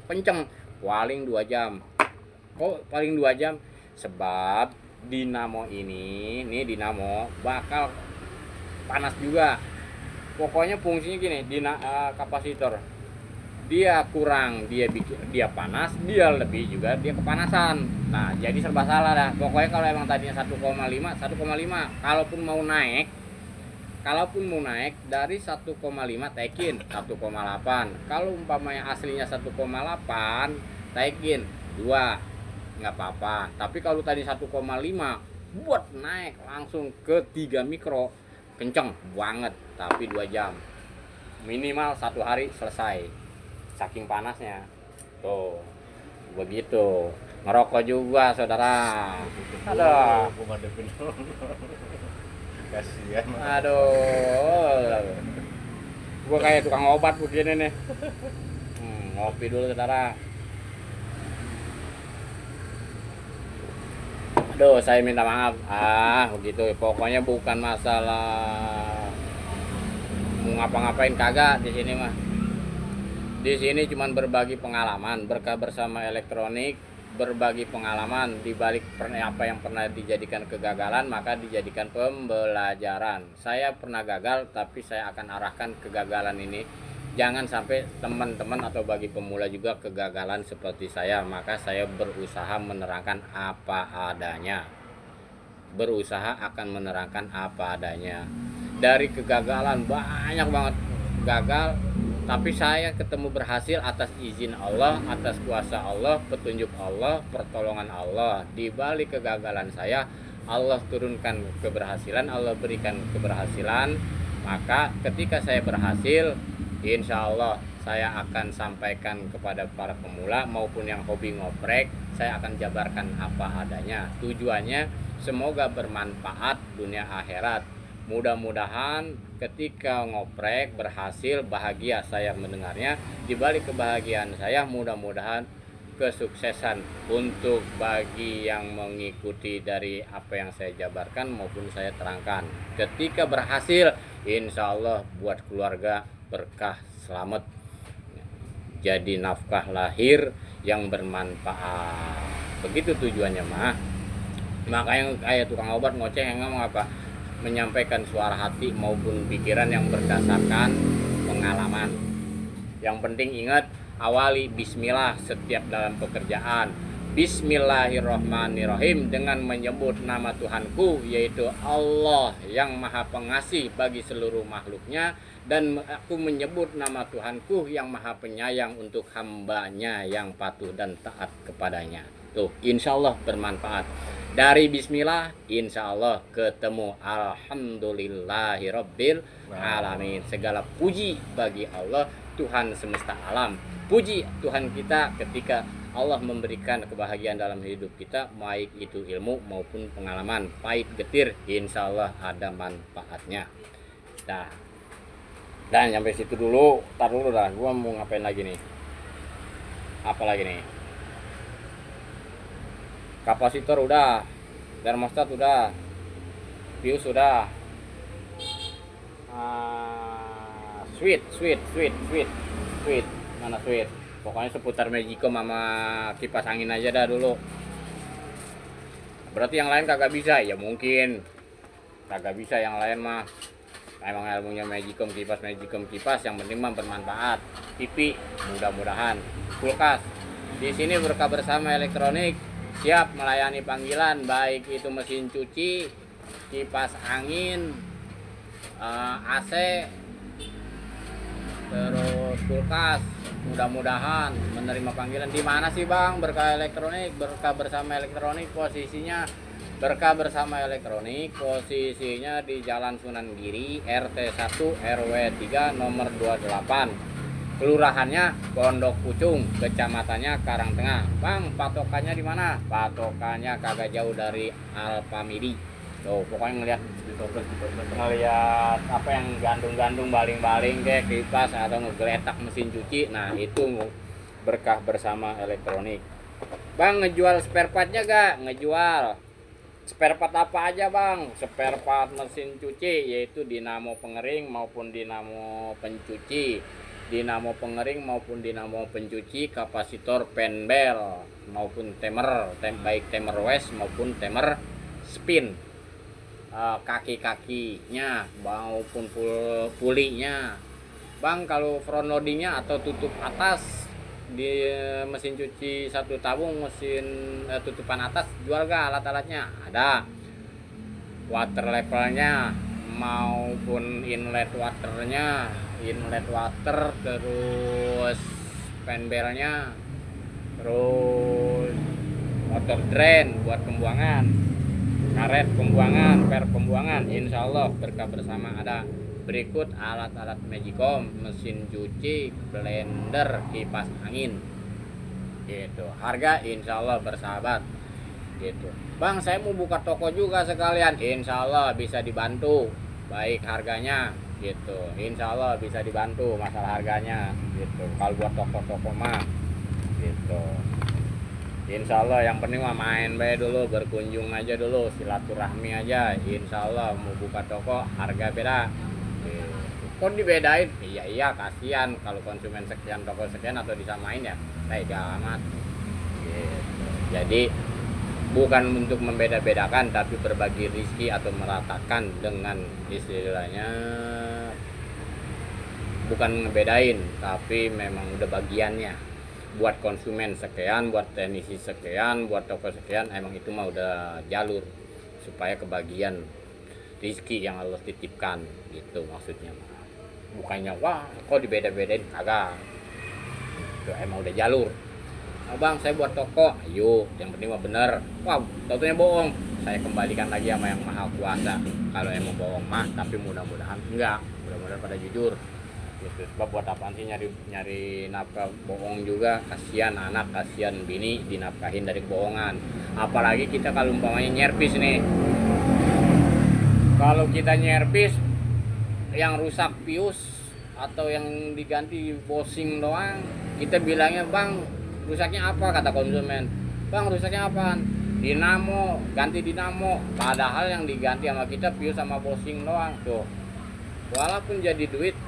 kenceng, paling 2 jam. Kok paling 2 jam? Sebab dinamo ini, nih dinamo bakal panas juga. Pokoknya fungsinya gini, kapasitor dia kurang, dia panas, dia lebih juga dia kepanasan. Nah jadi serba salah dah. Pokoknya kalau emang tadinya 1,5 kalaupun mau naik dari 1,5 taikin 1,8. Kalau umpamanya aslinya 1,8 taikin 2, nggak apa-apa. Tapi kalau tadi 1,5 buat naik langsung ke 3 mikro, kenceng banget, tapi 2 jam minimal, 1 hari selesai saking panasnya. Tuh begitu. Ngerokok juga saudara. Aduh, kasihan. Aduh, gua kayak tukang obat begini nih. Ngopi dulu saudara. Aduh, saya minta maaf. Begitu. Pokoknya bukan masalah mau ngapa-ngapain, kagak di sini mah. Di sini cuma berbagi pengalaman, berkah bersama elektronik, berbagi pengalaman di balik apa yang pernah dijadikan kegagalan, maka dijadikan pembelajaran. Saya pernah gagal, tapi saya akan arahkan kegagalan ini. Jangan sampai teman-teman atau bagi pemula juga kegagalan seperti saya, maka saya berusaha menerangkan apa adanya. Berusaha akan menerangkan apa adanya. Dari kegagalan banyak banget gagal, tapi saya ketemu berhasil atas izin Allah, atas kuasa Allah, petunjuk Allah, pertolongan Allah. Di balik kegagalan saya, Allah turunkan keberhasilan, Allah berikan keberhasilan. Maka ketika saya berhasil, insya Allah saya akan sampaikan kepada para pemula maupun yang hobi ngoprek. Saya akan jabarkan apa adanya. Tujuannya semoga bermanfaat dunia akhirat. Mudah-mudahan ketika ngoprek berhasil, bahagia saya mendengarnya. Di balik kebahagiaan saya, mudah-mudahan kesuksesan untuk bagi yang mengikuti dari apa yang saya jabarkan maupun saya terangkan. Ketika berhasil, insya Allah buat keluarga berkah, selamat, jadi nafkah lahir yang bermanfaat. Begitu tujuannya mah. Makanya kayak tukang obat ngoceh yang ngomong apa? Menyampaikan suara hati maupun pikiran yang berdasarkan pengalaman. Yang penting ingat, awali bismillah setiap dalam pekerjaan. Bismillahirrahmanirrahim, dengan menyebut nama Tuhanku, yaitu Allah yang maha pengasih bagi seluruh makhluknya, dan aku menyebut nama Tuhanku yang maha penyayang untuk hambanya yang patuh dan taat kepadanya. Tuh, insya Allah bermanfaat. Dari bismillah, insya Allah ketemu alhamdulillahirabbil alamin. Segala puji bagi Allah, Tuhan semesta alam. Puji Tuhan kita ketika Allah memberikan kebahagiaan dalam hidup kita, baik itu ilmu maupun pengalaman, pahit getir, insya Allah ada manfaatnya. Nah, dan sampai situ dulu, tar dulu dah, gua mau ngapain lagi nih? Apa lagi nih? Kapasitor udah, termostat udah, fuse udah, switch, mana switch? Pokoknya seputar Magicom sama kipas angin aja dah dulu. Berarti yang lain kagak bisa? Ya mungkin kagak bisa yang lain mah. Emang ilmunya Magicom kipas, yang penting mah bermanfaat. TV mudah-mudahan, kulkas. Di sini Berkah Bersama Elektronik siap melayani panggilan, baik itu mesin cuci, kipas angin, AC, terus kulkas. Mudah-mudahan menerima panggilan. Di mana sih Bang Berkah Elektronik? Berkah Bersama Elektronik posisinya, Berkah Bersama Elektronik posisinya di Jalan Sunan Giri, RT 1 RW 3 nomor 28. Kelurahannya Pondok Pucung, kecamatannya Karangtengah. Bang, patokannya di mana? Patokannya kagak jauh dari Alfamidi. Tuh, pokoknya ngelihat apa yang gandung-gandung, baling-baling kayak kipas atau ngegeletak mesin cuci, nah itu Berkah Bersama Elektronik. Bang, ngejual spare partnya gak? Ngejual spare part apa aja Bang? Spare part mesin cuci, yaitu dinamo pengering maupun dinamo pencuci, dinamo pengering maupun dinamo pencuci, kapasitor, penbel maupun timer, baik timer west maupun timer spin, kaki-kakinya maupun pulinya. Bang, kalau front loadingnya atau tutup atas di mesin cuci satu tabung, mesin tutupan atas jual gak alat-alatnya? Ada. Water levelnya maupun inlet waternya, inlet water, terus penbelnya, terus motor drain buat pembuangan, karet pembuangan, per pembuangan, insya Allah Berkah Bersama ada. Berikut alat-alat Magicom, mesin cuci, blender, kipas angin, gitu. Harga insya Allah bersahabat, gitu. Bang, saya mau buka toko juga sekalian, insya Allah bisa dibantu, baik harganya, gitu. Insya Allah bisa dibantu masalah harganya, gitu. Kalau buat toko-toko mah, gitu. Insya Allah yang penting mah main bae dulu, berkunjung aja dulu, silaturahmi aja. Insya Allah mau buka toko harga beda. Kok dibedain? Iya kasihan kalau konsumen sekian toko sekian atau disamain ya, tega amat. Gitu. Jadi bukan untuk membeda-bedakan, tapi berbagi rezeki atau meratakan dengan istilahnya, bukan ngebedain, tapi memang udah bagiannya. Buat konsumen sekian, buat teknisi sekian, buat toko sekian, emang itu mah udah jalur supaya kebagian rezeki yang Allah titipkan, gitu maksudnya. Bukannya wah kok dibeda-bedain, kagak. Itu emang udah jalur. Oh, Bang, saya buat toko, ayo yang penting mah bener. Wah, tentunya bohong, saya kembalikan lagi sama yang maha kuasa. Kalau emang bohong mah, tapi mudah-mudahan enggak, mudah-mudahan pada jujur. Gitu. Sebab buat apaan sih nyari nafkah bohong juga, kasihan anak, kasihan bini dinafkahin dari kebohongan. Apalagi kita kalau umpamanya nyervis nih, kalau kita nyervis yang rusak fuse atau yang diganti bosing doang, kita bilangnya Bang rusaknya apa, kata konsumen. Bang rusaknya apaan? Dinamo, ganti dinamo. Padahal yang diganti sama kita fuse sama bosing doang. Tuh, walaupun jadi duit,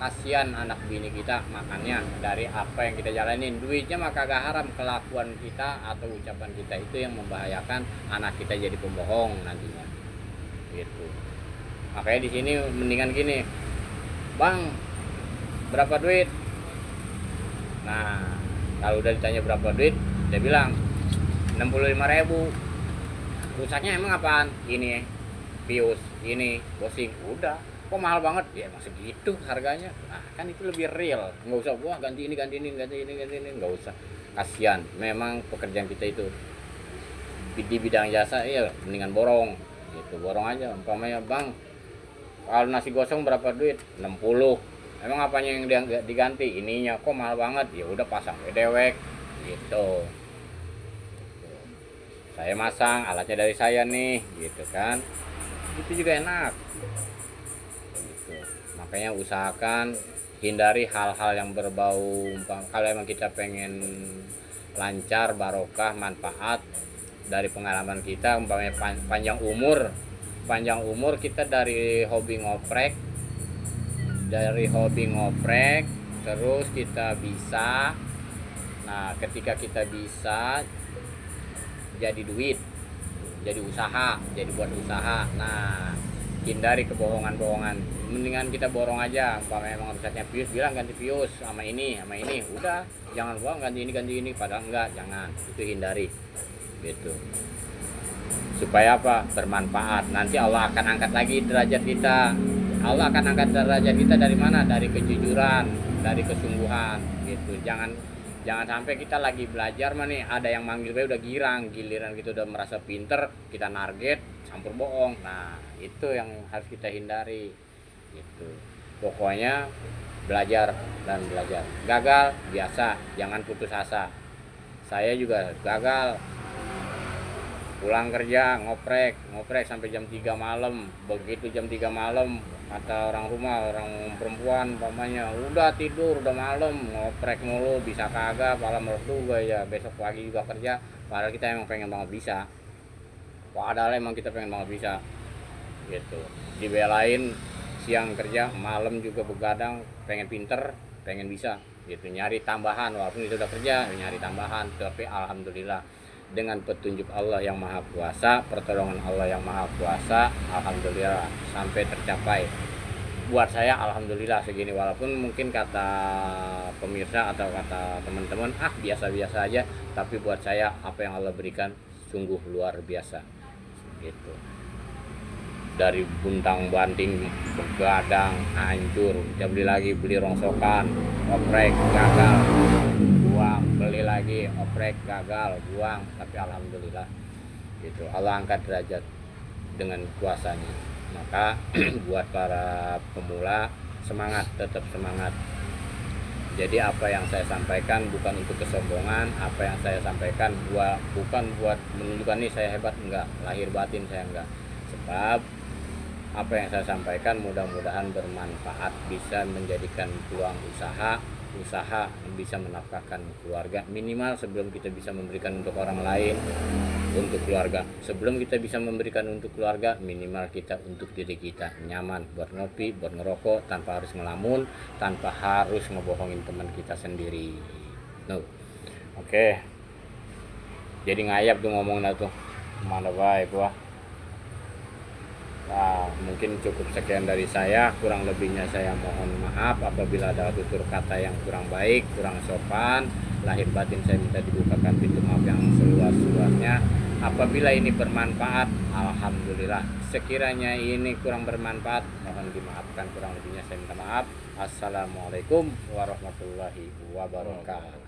kasihan anak bini kita makannya dari apa yang kita jalanin. Duitnya mah kagak haram, kelakuan kita atau ucapan kita itu yang membahayakan anak kita jadi pembohong nantinya, gitu. Makanya di sini mendingan gini, Bang berapa duit? Nah kalau udah ditanya berapa duit, dia bilang 65.000. Rusaknya emang apaan? Ini pius, ini bosing, udah. Kok mahal banget? Ya emang segitu harganya. Nah, kan itu lebih real. Nggak usah gua ganti ini, nggak usah. Kasihan. Memang pekerjaan kita itu di bidang jasa ya mendingan borong. Gitu, borong aja. Umpamanya, Bang, kalau nasi gosong berapa duit? 60. Emang apanya yang diganti? Ininya. Kok mahal banget? Ya udah pasang dewek gitu. Saya masang, alatnya dari saya nih, gitu kan. Itu juga enak. Gitu. Makanya usahakan hindari hal-hal yang berbau, kalau emang kita pengen lancar, barokah, manfaat dari pengalaman kita, umpamanya panjang umur kita dari hobi ngoprek, terus kita bisa, nah ketika kita bisa jadi duit, jadi usaha, jadi buat usaha. Nah, hindari kebohongan-bohongan. Mendingan kita borong aja. Kalau memang rusaknya pius, bilang ganti pius sama ini. Udah, jangan buang ganti ini. Padahal enggak, jangan. Itu hindari. Gitu. Supaya apa? Bermanfaat. Nanti Allah akan angkat lagi derajat kita. Allah akan angkat derajat kita dari mana? Dari kejujuran, dari kesungguhan. Gitu. Jangan sampai kita lagi belajar nih ada yang manggil gue udah girang, giliran kita udah merasa pinter, kita target campur bohong. Nah, itu yang harus kita hindari. Gitu. Pokoknya belajar dan belajar. Gagal biasa, jangan putus asa. Saya juga gagal. Pulang kerja ngoprek sampai jam 3 malam. Begitu jam 3 malam kata orang rumah, orang perempuan umpamanya, udah tidur, udah malam, ngoprek mulu, bisa kagak, pala meletup ya, besok pagi juga kerja. Padahal kita emang pengen banget bisa. Padahal emang kita pengen banget bisa. Gitu. Dibelain siang kerja, malam juga begadang, pengen pinter, pengen bisa. Gitu, nyari tambahan, walaupun itu udah kerja, nyari tambahan. Tapi alhamdulillah dengan petunjuk Allah yang Maha Kuasa, pertolongan Allah yang Maha Kuasa, alhamdulillah sampai tercapai. Buat saya alhamdulillah segini, walaupun mungkin kata pemirsa atau kata teman-teman biasa-biasa aja, tapi buat saya apa yang Allah berikan sungguh luar biasa. Gitu. Dari buntang banting, begadang, hancur, kita beli rongsokan, oprek, gagal, buang, beli lagi, oprek, gagal, buang. Tapi alhamdulillah gitu, Allah angkat derajat dengan kuasanya. Maka buat para pemula, semangat, tetap semangat. Jadi apa yang saya sampaikan bukan untuk kesombongan, apa yang saya sampaikan bukan buat menunjukkan nih saya hebat, enggak, lahir batin saya enggak. Sebab apa yang saya sampaikan mudah-mudahan bermanfaat, bisa menjadikan peluang usaha bisa menafkahkan keluarga. Minimal sebelum kita bisa memberikan untuk orang lain, untuk keluarga, sebelum kita bisa memberikan untuk keluarga, minimal kita untuk diri kita nyaman buat ngopi, buat ngerokok, tanpa harus ngelamun, tanpa harus ngebohongin teman kita sendiri. Oke. Jadi ngayap tuh ngomongnya tuh, mana baik gua. Nah, mungkin cukup sekian dari saya, kurang lebihnya saya mohon maaf apabila ada tutur kata yang kurang baik, kurang sopan. Lahir batin saya minta dibukakan pintu maaf yang seluas-luasnya. Apabila ini bermanfaat, alhamdulillah. Sekiranya ini kurang bermanfaat, mohon dimaafkan, kurang lebihnya saya minta maaf. Assalamualaikum warahmatullahi wabarakatuh.